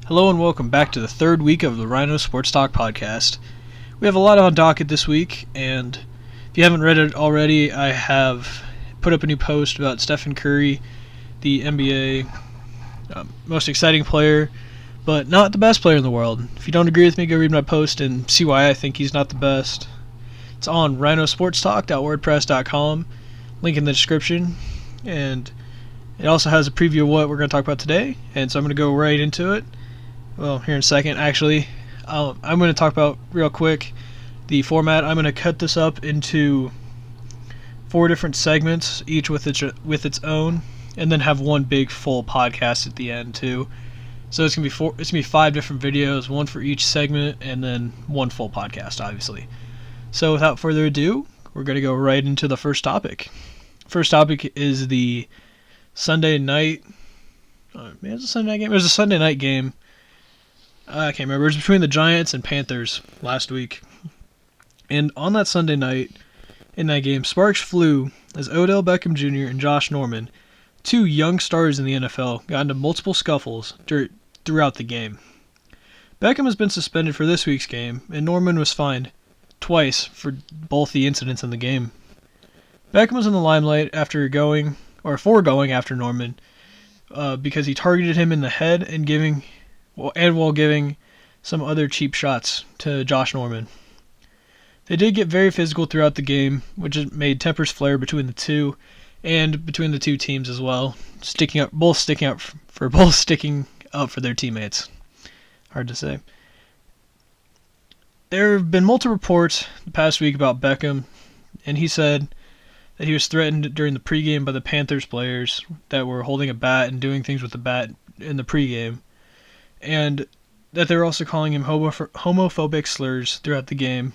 Hello and welcome back to the third week of the Ryno Sports Talk podcast. We have a lot on docket this week, and if you haven't read it already, I have put up a new post about Stephen Curry, the NBA most exciting player, but not the best player in the world. If you don't agree with me, go read my post and see why I think he's not the best. It's on rhinosportstalk.wordpress.com, link in the description, and it also has a preview of what we're going to talk about today, and so I'm going to go right into it. Well, here in a second, actually. I'm going to talk about, real quick, the format. I'm going to cut this up into 4 different segments, each with its own, and then have one big full podcast at the end, too. So it's going to be 5 different videos, one for each segment, and then one full podcast, obviously. So without further ado, we're going to go right into the first topic. First topic is the Sunday night. It was a Sunday night game. It was a Sunday night game. I can't remember. It was between the Giants and Panthers last week. And on that Sunday night, in that game, sparks flew as Odell Beckham Jr. and Josh Norman, 2 young stars in the NFL, got into multiple scuffles throughout the game. Beckham has been suspended for this week's game, and Norman was fined twice for both the incidents in the game. Beckham was in the limelight for going after Norman because he targeted him in the head and while giving some other cheap shots to Josh Norman. They did get very physical throughout the game, which made tempers flare between the two and between the two teams as well, sticking up for their teammates. Hard to say. There have been multiple reports the past week about Beckham, and he said that he was threatened during the pregame by the Panthers players that were holding a bat and doing things with the bat in the pregame, and that they were also calling him homophobic slurs throughout the game,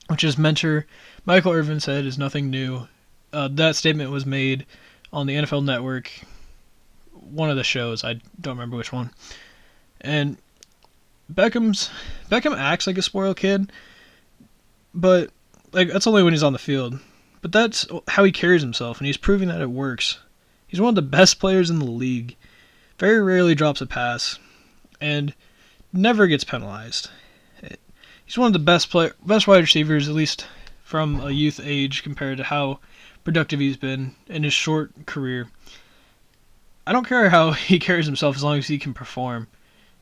which his mentor Michael Irvin said is nothing new. That statement was made on the NFL Network, one of the shows, I don't remember which one. And Beckham acts like a spoiled kid, but that's only when he's on the field. But that's how he carries himself, and he's proving that it works. He's one of the best players in the league. Very rarely drops a pass, and never gets penalized. He's one of the best wide receivers, at least from a youth age, compared to how productive he's been in his short career. I don't care how he carries himself as long as he can perform.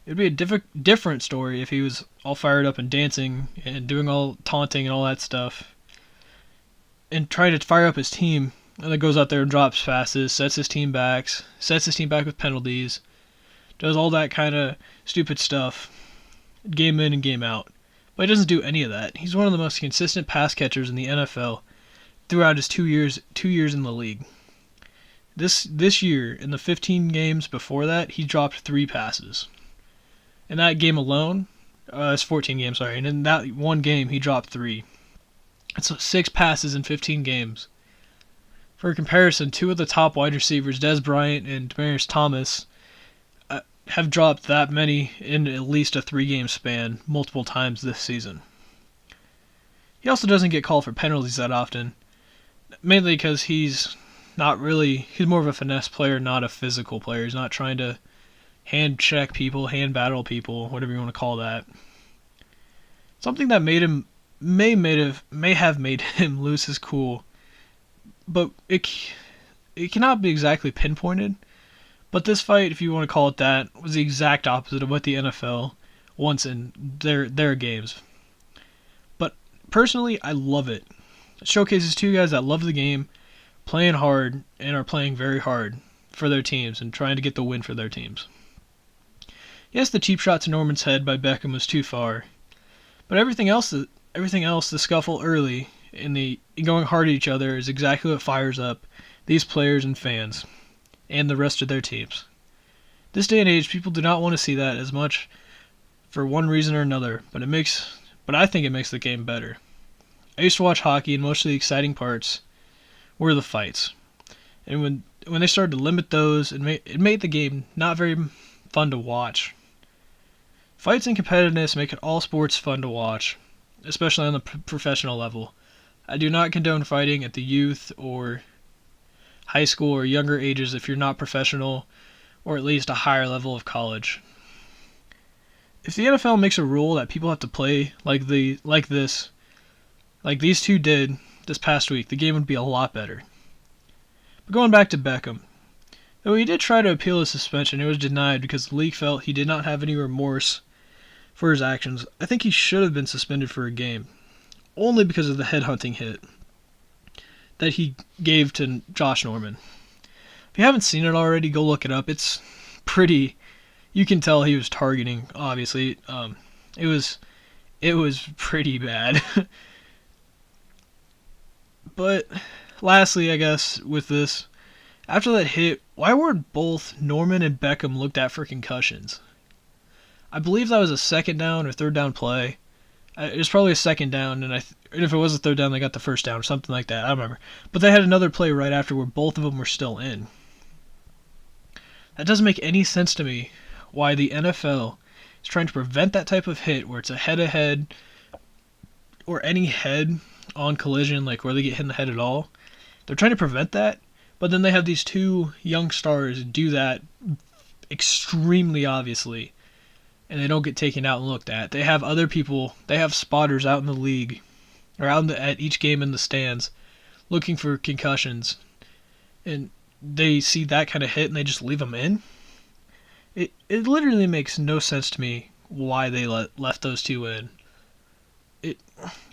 It would be a different story if he was all fired up and dancing and doing all taunting and all that stuff, and trying to fire up his team, and then goes out there and drops passes, sets his team back with penalties, does all that kind of stupid stuff, game in and game out. But he doesn't do any of that. He's one of the most consistent pass catchers in the NFL throughout his 2 years in the league. This year, in the 15 games before that, he dropped 3 passes. In that game alone, it's 14 games, sorry, and in that one game, he dropped 3. It's 6 passes in 15 games. For comparison, 2 of the top wide receivers, Dez Bryant and Demaryius Thomas, have dropped that many in at least a 3-game span multiple times this season. He also doesn't get called for penalties that often, mainly because he's more of a finesse player, not a physical player. He's not trying to hand check people, hand battle people, whatever you want to call that. Something that may have made him lose his cool, but it cannot be exactly pinpointed. But this fight, if you want to call it that, was the exact opposite of what the NFL wants in their games. But personally, I love it. It showcases 2 guys that love the game, playing hard, and are playing very hard for their teams and trying to get the win for their teams. Yes, the cheap shot to Norman's head by Beckham was too far, but everything else, the scuffle early and going hard at each other, is exactly what fires up these players and fans and the rest of their teams. This day and age, people do not want to see that as much for one reason or another, but I think it makes the game better. I used to watch hockey, and most of the exciting parts were the fights. And when they started to limit those, it made the game not very fun to watch. Fights and competitiveness make it all sports fun to watch, especially on the professional level. I do not condone fighting at the youth or high school or younger ages if you're not professional, or at least a higher level of college. if the NFL makes a rule that people have to play like this, like these two did this past week, the game would be a lot better. But going back to Beckham, though he did try to appeal his suspension, it was denied because the league felt he did not have any remorse for his actions. I think he should have been suspended for a game, only because of the headhunting hit that he gave to Josh Norman. If you haven't seen it already, go look it up. It's pretty. You can tell he was targeting. Obviously, it was pretty bad. But lastly, I guess with this, after that hit, why weren't both Norman and Beckham looked at for concussions? I believe that was a second down or third down play. It was probably a second down, and if it was a third down, they got the first down or something like that. I don't remember. But they had another play right after where both of them were still in. That doesn't make any sense to me why the NFL is trying to prevent that type of hit where it's a head-to-head or any head-on collision, like where they get hit in the head at all. They're trying to prevent that, but then they have these two young stars do that extremely obviously, and they don't get taken out and looked at. They have other people, they have spotters out in the league, or at each game in the stands, looking for concussions, and they see that kind of hit and they just leave them in. It literally makes no sense to me why they left those two in. It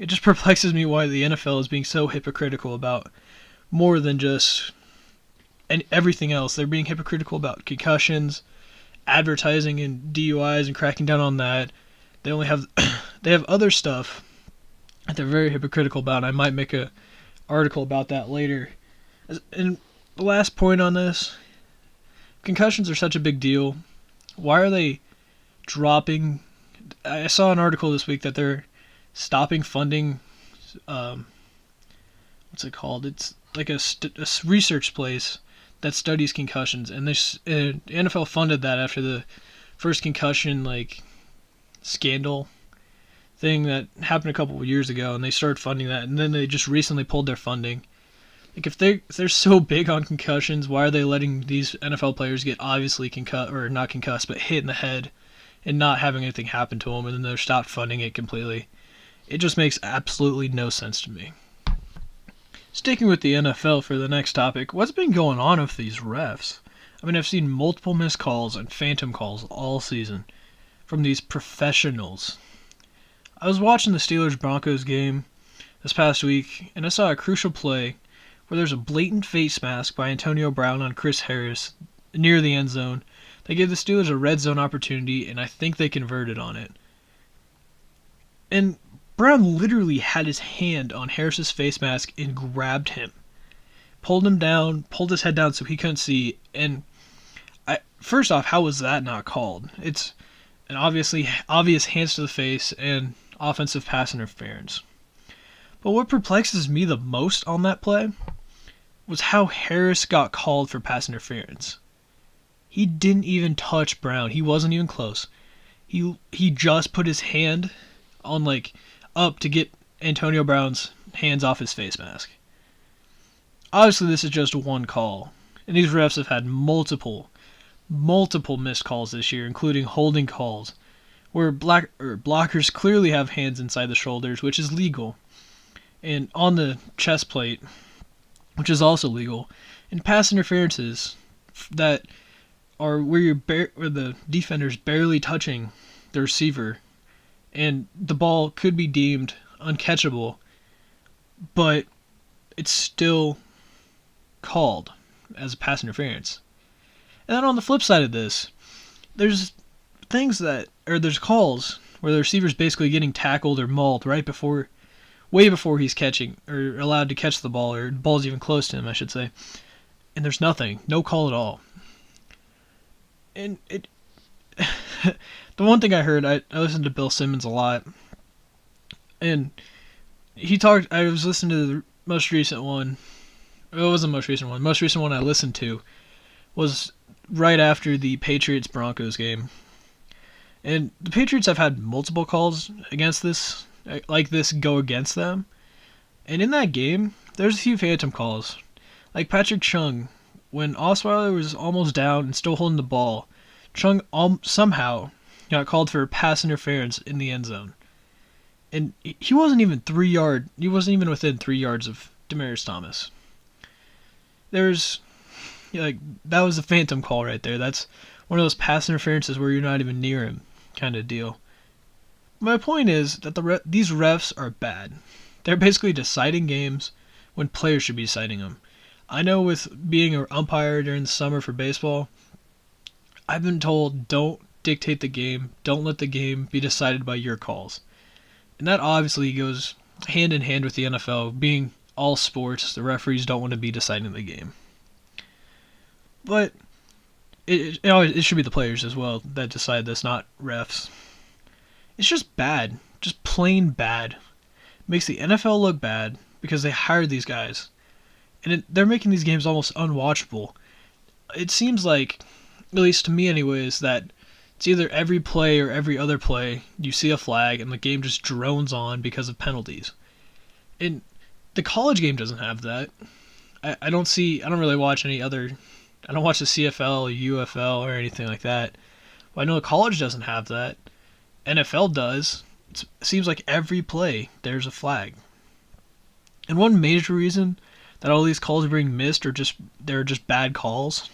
just perplexes me why the NFL is being so hypocritical about more than just and everything else. They're being hypocritical about concussions, advertising and DUIs and cracking down on that. They only have they have other stuff that they're very hypocritical about. I might make a article about that later. And the last point on this, concussions are such a big deal. Why are they dropping? I saw an article this week that they're stopping funding. What's it called? It's like a research place that studies concussions, and the NFL funded that after the first concussion scandal thing that happened a couple of years ago, and they started funding that, and then they just recently pulled their funding. Like if they're so big on concussions, why are they letting these NFL players get obviously not concussed, but hit in the head and not having anything happen to them, and then they're stopped funding it completely? It just makes absolutely no sense to me. Sticking with the NFL for the next topic, what's been going on with these refs? I mean, I've seen multiple missed calls and phantom calls all season from these professionals. I was watching the Steelers-Broncos game this past week, and I saw a crucial play where there's a blatant face mask by Antonio Brown on Chris Harris near the end zone. They gave the Steelers a red zone opportunity, and I think they converted on it. And Brown literally had his hand on Harris's face mask and grabbed him. Pulled him down, pulled his head down so he couldn't see. And first off, how was that not called? It's an obvious hands to the face and offensive pass interference. But what perplexes me the most on that play was how Harris got called for pass interference. He didn't even touch Brown. He wasn't even close. He just put his hand on up to get Antonio Brown's hands off his face mask. Obviously, this is just one call, and these refs have had multiple missed calls this year, including holding calls, where blockers clearly have hands inside the shoulders, which is legal, and on the chest plate, which is also legal, and pass interferences that are where where the defender's barely touching the receiver, and the ball could be deemed uncatchable, but it's still called as a pass interference. And then on the flip side of this, there's calls where the receiver's basically getting tackled or mauled way before he's catching or allowed to catch the ball, or the ball's even close to him, I should say. And there's no call at all. And the one thing I heard, I listened to Bill Simmons a lot, and I was listening to the most recent one. It wasn't the most recent one. The most recent one I listened to was right after the Patriots-Broncos game. And the Patriots have had multiple calls against this, go against them. And in that game, there's a few phantom calls. Like Patrick Chung, when Osweiler was almost down and still holding the ball, Chung somehow, got called for pass interference in the end zone, and he wasn't even he wasn't even within 3 yards of Demaryius Thomas. There's like that was a phantom call right there. That's one of those pass interferences where you're not even near him, kind of deal. My point is that these refs are bad. They're basically deciding games when players should be deciding them. I know with being an umpire during the summer for baseball, I've been told don't dictate the game, don't let the game be decided by your calls. And that obviously goes hand in hand with the NFL being all sports. The referees don't want to be deciding the game. But it should be the players as well that decide this, not refs. It's just bad. Just plain bad. It makes the NFL look bad because they hired these guys. And they're making these games almost unwatchable. It seems like, at least to me anyways, that it's either every play or every other play you see a flag and the game just drones on because of penalties. And the college game doesn't have that. I don't really watch any other, I don't watch the CFL or UFL or anything like that. But I know the college doesn't have that. NFL does. It seems like every play there's a flag. And one major reason that all these calls are being missed or they're just bad calls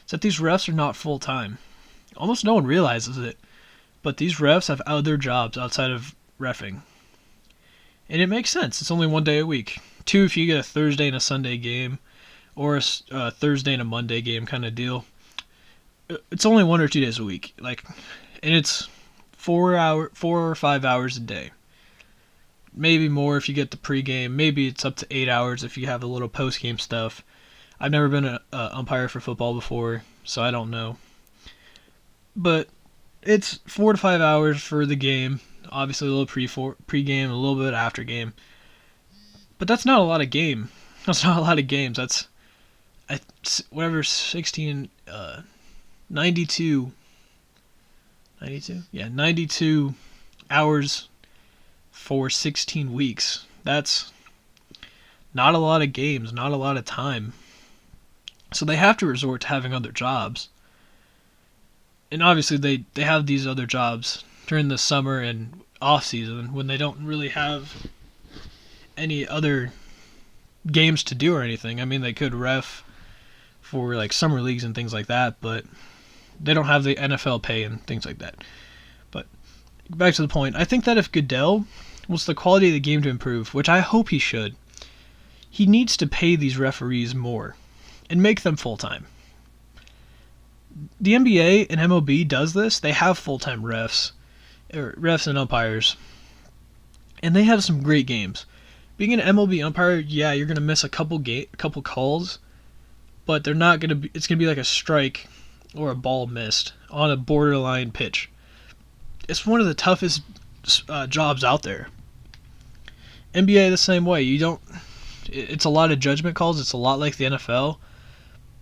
is that these refs are not full time. Almost no one realizes it, but these refs have other jobs outside of reffing. And it makes sense. It's only 1 day a week. 2 if you get a Thursday and a Sunday game, or a Thursday and a Monday game kind of deal. It's only 1 or 2 days a week. And it's 4 or 5 hours a day. Maybe more if you get the pregame. Maybe it's up to 8 hours if you have a little postgame stuff. I've never been an umpire for football before, so I don't know. But it's 4 to 5 hours for the game. Obviously a little pregame, a little bit after game. But that's not a lot of game. That's not a lot of games. That's 16, 92. 92? Yeah, 92 hours for 16 weeks. That's not a lot of games, not a lot of time. So they have to resort to having other jobs. And obviously they have these other jobs during the summer and off season when they don't really have any other games to do or anything. I mean, they could ref for like summer leagues and things like that, but they don't have the NFL pay and things like that. But back to the point, I think that if Goodell wants the quality of the game to improve, which I hope he should, he needs to pay these referees more and make them full-time. The NBA and MLB does this. They have full-time refs and umpires, and they have some great games. Being an MLB umpire, yeah, you're gonna miss a couple calls, but they're not gonna be. It's gonna be like a strike or a ball missed on a borderline pitch. It's one of the toughest jobs out there. NBA the same way. It's a lot of judgment calls. It's a lot like the NFL,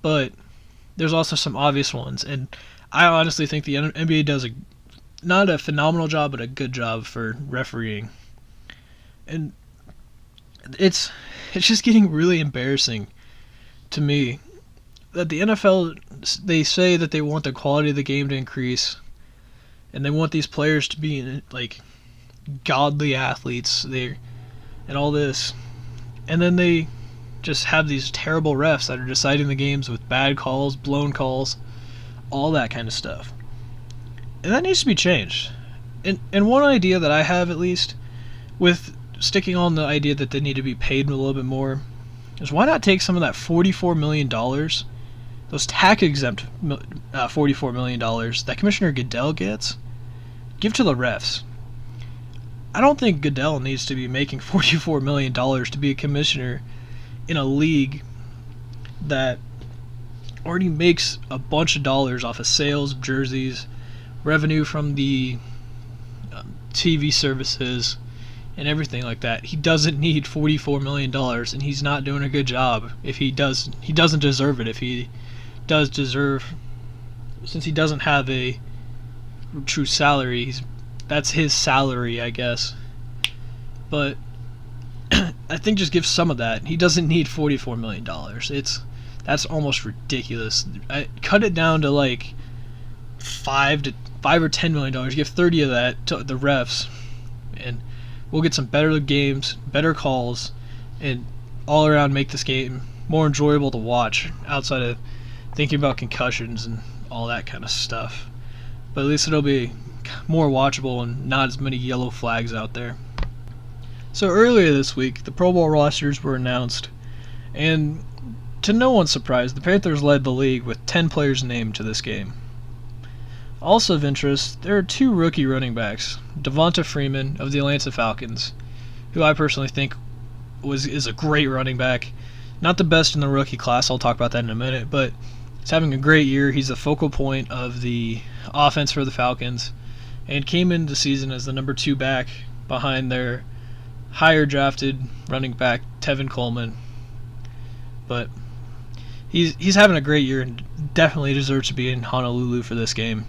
but there's also some obvious ones. And I honestly think the NBA does not a phenomenal job, but a good job for refereeing. And it's just getting really embarrassing to me that the NFL, they say that they want the quality of the game to increase, and they want these players to be like godly athletes and all this, and then they just have these terrible refs that are deciding the games with bad calls, blown calls, all that kind of stuff. And that needs to be changed. And one idea that I have, at least, with sticking on the idea that they need to be paid a little bit more, is why not take some of that $44 million, those tax-exempt $44 million that Commissioner Goodell gets, give to the refs. I don't think Goodell needs to be making $44 million to be a commissioner in a league that already makes a bunch of dollars off of sales of jerseys, revenue from the TV services, and everything like that. He doesn't need $44 million, and he's not doing a good job. If he doesn't deserve it. If he does deserve, since he doesn't have a true salary, that's his salary, I guess. But I think just give some of that. He doesn't need $44 million. That's almost ridiculous. I cut it down to like 5 to $5 or $10 million. Give 30 of that to the refs, and we'll get some better games, better calls, and all around make this game more enjoyable to watch outside of thinking about concussions and all that kind of stuff. But at least it'll be more watchable and not as many yellow flags out there. So earlier this week, the Pro Bowl rosters were announced, and to no one's surprise, the Panthers led the league with 10 players named to this game. Also of interest, there are 2 rookie running backs, Devonta Freeman of the Atlanta Falcons, who I personally think is a great running back. Not the best in the rookie class, I'll talk about that in a minute, but he's having a great year. He's the focal point of the offense for the Falcons, and came into the season as the number 2 back behind their higher drafted running back, Tevin Coleman. But he's having a great year and definitely deserves to be in Honolulu for this game.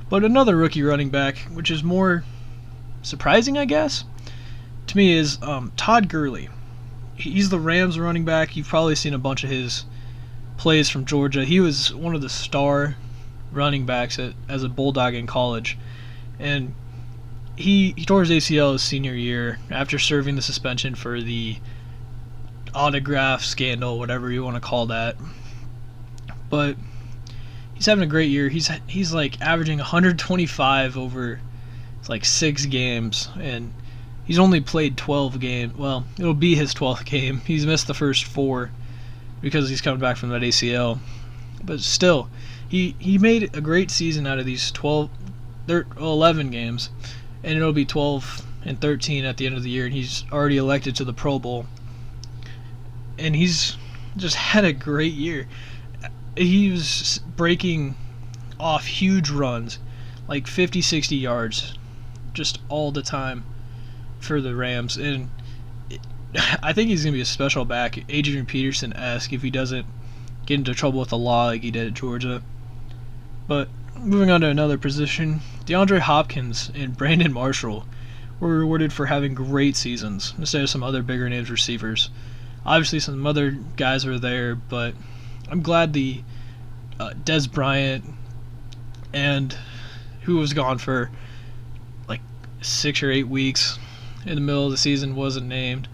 But another rookie running back, which is more surprising, I guess, to me is Todd Gurley. He's the Rams running back. You've probably seen a bunch of his plays from Georgia. He was one of the star running backs as a Bulldog in college. And he tore his ACL his senior year after serving the suspension for the autograph scandal, whatever you want to call that. But he's having a great year. He's like averaging 125 over like 6 games, and he's only played 12 games. Well, it'll be his 12th game. He's missed the first 4 because he's coming back from that ACL. But still, he made a great season out of these 11 games, and it'll be 12 and 13 at the end of the year, and he's already elected to the Pro Bowl. And he's just had a great year. He was breaking off huge runs, like 50, 60 yards, just all the time for the Rams. And I think he's going to be a special back, Adrian Peterson-esque, if he doesn't get into trouble with the law like he did at Georgia. But moving on to another position, DeAndre Hopkins and Brandon Marshall were rewarded for having great seasons instead of some other bigger names receivers. Obviously, some other guys were there, but I'm glad the Des Bryant, and who was gone for like 6 or 8 weeks in the middle of the season, wasn't named,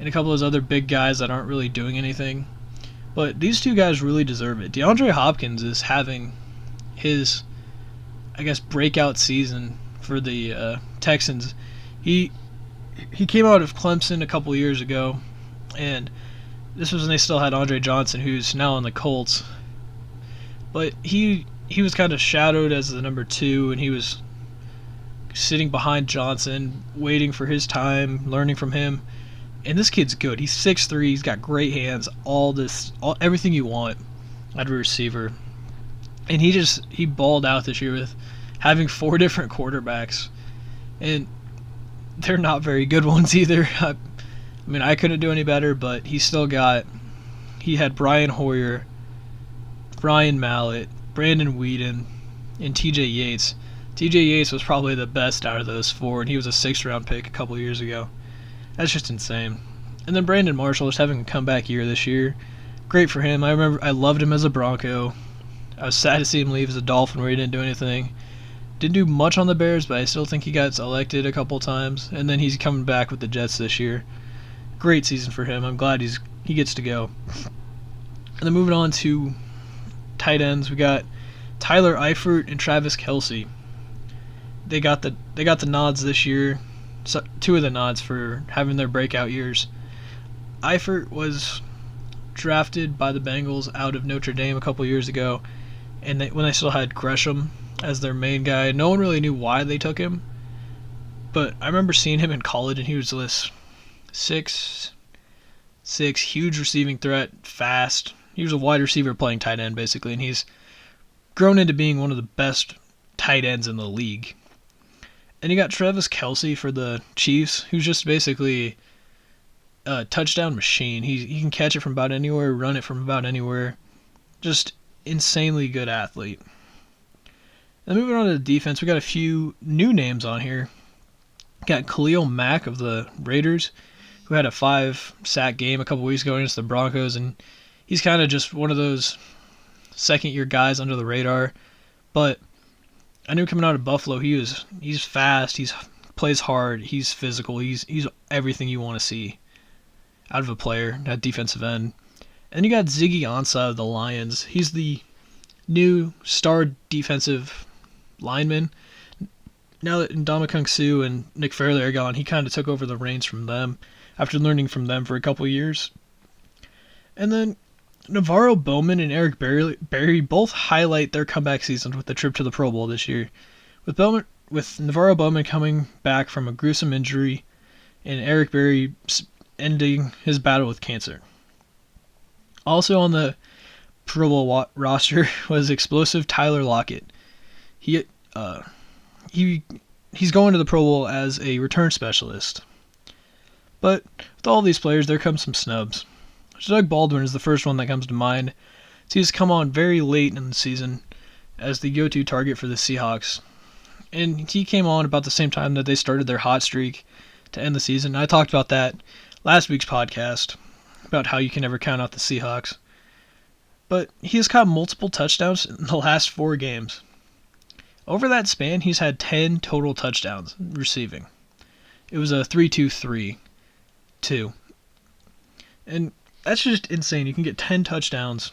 and a couple of those other big guys that aren't really doing anything. But these 2 guys really deserve it. DeAndre Hopkins is having his, I guess, breakout season for the Texans. He came out of Clemson a couple years ago, and this was when they still had Andre Johnson, who's now on the Colts. But he was kind of shadowed as the number 2, and he was sitting behind Johnson, waiting for his time, learning from him. And this kid's good. He's 6'3", he's got great hands, everything you want out of a receiver. And he balled out this year with having 4 different quarterbacks, and they're not very good ones either. I mean, I couldn't do any better, but he had Brian Hoyer, Brian Mallett, Brandon Whedon, and TJ Yates. TJ Yates was probably the best out of those 4, and he was a 6th-round pick a couple years ago. That's just insane. And then Brandon Marshall is having a comeback year this year. Great for him. I remember I loved him as a Bronco. I was sad to see him leave as a Dolphin where he didn't do anything. Didn't do much on the Bears, but I still think he got elected a couple times. And then he's coming back with the Jets this year. Great season for him. I'm glad he gets to go. And then moving on to tight ends, we got Tyler Eifert and Travis Kelce. They got the nods this year. 2 of the nods for having their breakout years. Eifert was drafted by the Bengals out of Notre Dame a couple years ago, and when they still had Gresham as their main guy. No one really knew why they took him, but I remember seeing him in college, and he was this 6'6", huge receiving threat, fast. He was a wide receiver playing tight end, basically, and he's grown into being one of the best tight ends in the league. And you got Travis Kelce for the Chiefs, who's just basically a touchdown machine. He can catch it from about anywhere, run it from about anywhere. Just insanely good athlete. And moving on to the defense, we got a few new names on here. Got Khalil Mack of the Raiders, who had a 5-sack game a couple weeks ago against the Broncos, and he's kind of just one of those second-year guys under the radar. But I knew coming out of Buffalo, he's fast, he's plays hard, he's physical, he's everything you want to see out of a player at defensive end. And you got Ziggy Ansah of the Lions. He's the new star defensive lineman. Now that Ndamukong Suh and Nick Fairley are gone, he kind of took over the reins from them after learning from them for a couple years. And then Navarro Bowman and Eric Berry both highlight their comeback seasons with the trip to the Pro Bowl this year. With Navarro Bowman coming back from a gruesome injury and Eric Berry ending his battle with cancer. Also on the Pro Bowl roster was explosive Tyler Lockett. He's going to the Pro Bowl as a return specialist. But with all these players, there comes some snubs. Doug Baldwin is the first one that comes to mind. He's come on very late in the season as the go-to target for the Seahawks. And he came on about the same time that they started their hot streak to end the season. I talked about that last week's podcast, about how you can never count out the Seahawks. But he has caught multiple touchdowns in the last 4 games. Over that span, he's had 10 total touchdowns receiving. It was a 3-2-3-2. And that's just insane. You can get 10 touchdowns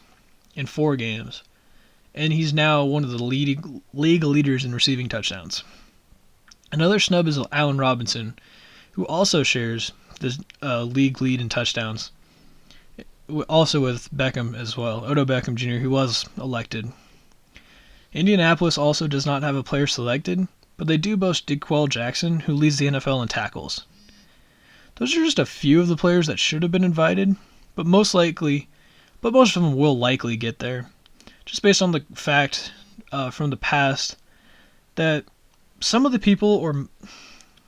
in 4 games. And he's now one of the league leaders in receiving touchdowns. Another snub is Allen Robinson, who also shares the league lead in touchdowns. Also with Beckham as well, Odell Beckham Jr., who was elected. Indianapolis also does not have a player selected, but they do boast D'Qwell Jackson, who leads the NFL in tackles. Those are just a few of the players that should have been invited, but most of them will likely get there, just based on the fact from the past that some of the people, or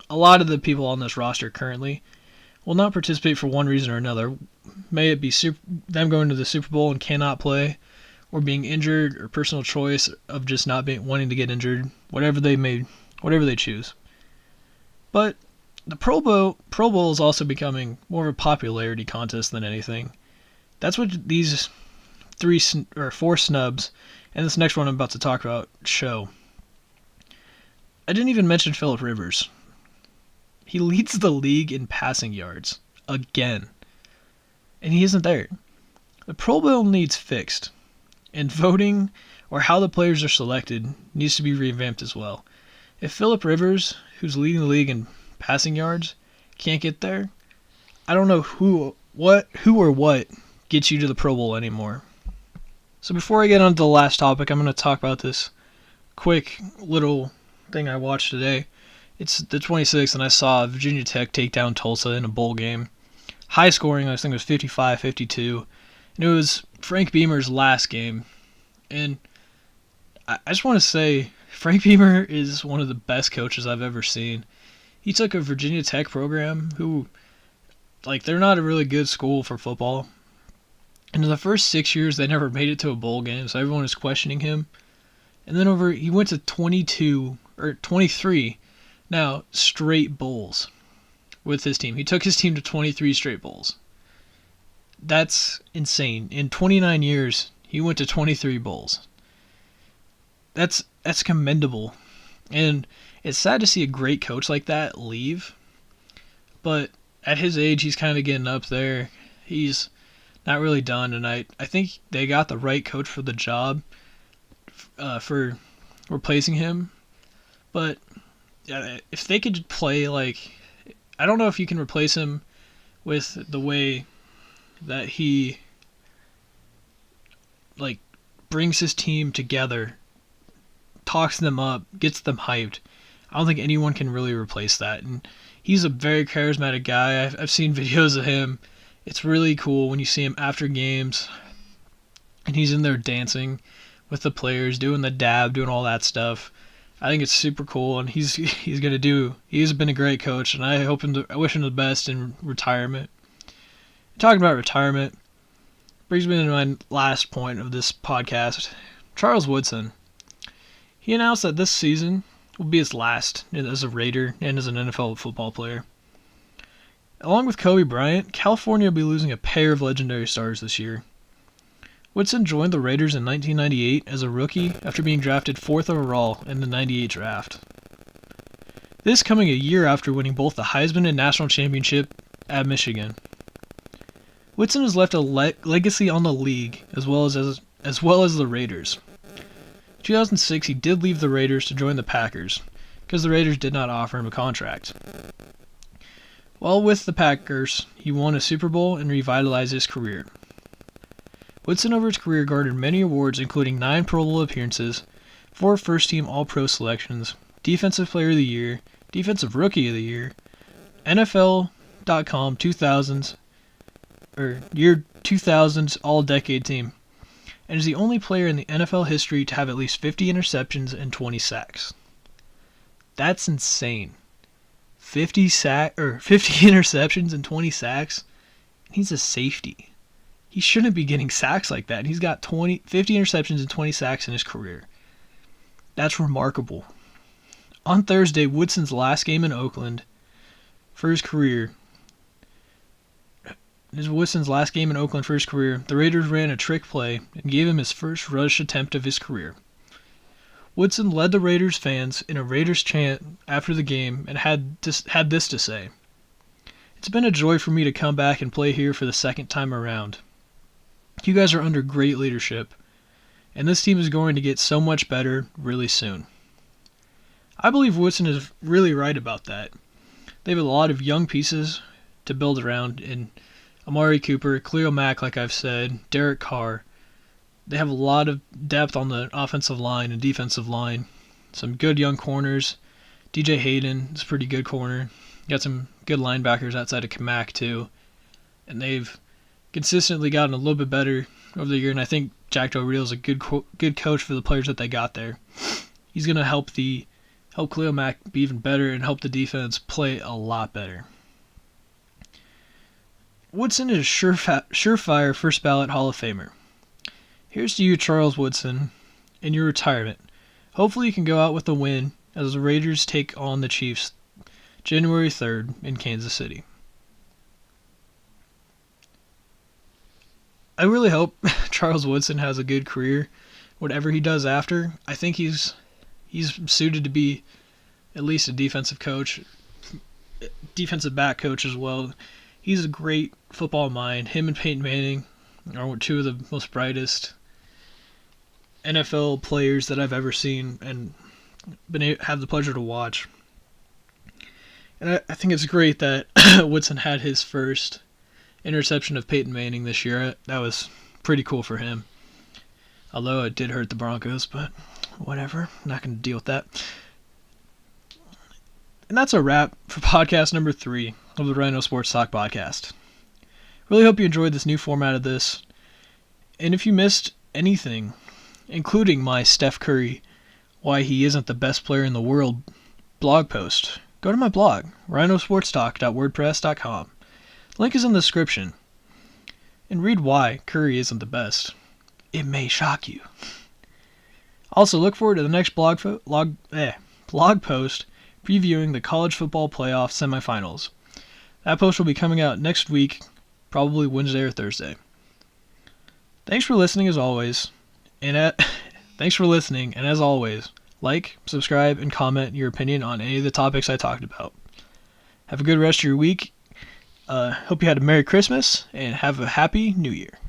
a lot of the people on this roster currently, will not participate for one reason or another. May it be them going to the Super Bowl and cannot play, or being injured, or personal choice of just not wanting to get injured, whatever they choose. But the Pro Bowl is also becoming more of a popularity contest than anything. That's what these 4 snubs and this next one I'm about to talk about show. I didn't even mention Phillip Rivers. He leads the league in passing yards again, and he isn't there. The Pro Bowl needs fixed, and voting or how the players are selected needs to be revamped as well. If Phillip Rivers, who's leading the league in passing yards, can't get there, I don't know who or what gets you to the Pro Bowl anymore. So before I get on to the last topic, I'm going to talk about this quick little thing I watched today. It's the 26th, and I saw Virginia Tech take down Tulsa in a bowl game. High scoring, I think it was 55-52. And it was Frank Beamer's last game. And I just want to say, Frank Beamer is one of the best coaches I've ever seen. He took a Virginia Tech program who, they're not a really good school for football. And in the first 6 years, they never made it to a bowl game, so everyone is questioning him. And then he went to 23 now straight bowls with his team. He took his team to 23 straight bowls. That's insane. In 29 years, he went to 23 bowls. That's commendable. And it's sad to see a great coach like that leave. But at his age, he's kind of getting up there. He's not really done, and I think they got the right coach for the job for replacing him. But if they could play I don't know if you can replace him with the way that he brings his team together, talks them up, gets them hyped. I don't think anyone can really replace that. And he's a very charismatic guy. I've seen videos of him. It's really cool when you see him after games and he's in there dancing with the players, doing the dab, doing all that stuff. I think it's super cool, and he's been a great coach, and I wish him the best in retirement. Talking about retirement brings me to my last point of this podcast. Charles Woodson. He announced that this season will be his last as a Raider and as an NFL football player. Along with Kobe Bryant, California will be losing a pair of legendary stars this year. Woodson joined the Raiders in 1998 as a rookie after being drafted 4th overall in the '98 draft. This coming a year after winning both the Heisman and National Championship at Michigan. Woodson has left a legacy on the league as well as the Raiders. In 2006, he did leave the Raiders to join the Packers because the Raiders did not offer him a contract. While with the Packers, he won a Super Bowl and revitalized his career. Woodson over his career garnered many awards, including 9 Pro Bowl appearances, 4 first-team All-Pro selections, Defensive Player of the Year, Defensive Rookie of the Year, NFL.com 2000s year 2000's All-Decade Team, and is the only player in the NFL history to have at least 50 interceptions and 20 sacks. That's insane. 50 interceptions and 20 sacks. He's a safety. He shouldn't be getting sacks like that. He's got 50 interceptions and 20 sacks in his career. That's remarkable. On Thursday, Woodson's last game in Oakland for his career. The Raiders ran a trick play and gave him his first rush attempt of his career. Woodson led the Raiders fans in a Raiders chant after the game and had this to say: "It's been a joy for me to come back and play here for the second time around. You guys are under great leadership, and this team is going to get so much better really soon." I believe Woodson is really right about that. They have a lot of young pieces to build around in Amari Cooper, Khalil Mack, like I've said, Derek Carr. They have a lot of depth on the offensive line and defensive line. Some good young corners. DJ Hayden is a pretty good corner. Got some good linebackers outside of Mack too. And they've consistently gotten a little bit better over the year, and I think Jack Del Rio is a good coach for the players that they got there. He's going to help Khalil Mack be even better and help the defense play a lot better. Woodson is a surefire first ballot Hall of Famer. Here's to you, Charles Woodson, in your retirement. Hopefully you can go out with a win as the Raiders take on the Chiefs January 3rd in Kansas City. I really hope Charles Woodson has a good career, whatever he does after. I think he's suited to be at least a defensive back coach as well. He's a great football mind. Him and Peyton Manning are 2 of the most brightest NFL players that I've ever seen and have the pleasure to watch. And I think it's great that Woodson had his first interception of Peyton Manning this year. That was pretty cool for him. Although it did hurt the Broncos, but whatever. I'm not going to deal with that. And that's a wrap for podcast number 3 of the Ryno Sports Talk podcast. Really hope you enjoyed this new format of this. And if you missed anything, including my Steph Curry, why he isn't the best player in the world blog post, go to my blog, rynosportstalk.wordpress.com. Link is in the description. And read why Curry isn't the best. It may shock you. Also, look forward to the next blog post previewing the college football playoff semifinals. That post will be coming out next week, probably Wednesday or Thursday. Thanks for listening as always. And as always, like, subscribe, and comment your opinion on any of the topics I talked about. Have a good rest of your week. Hope you had a Merry Christmas and have a Happy New Year.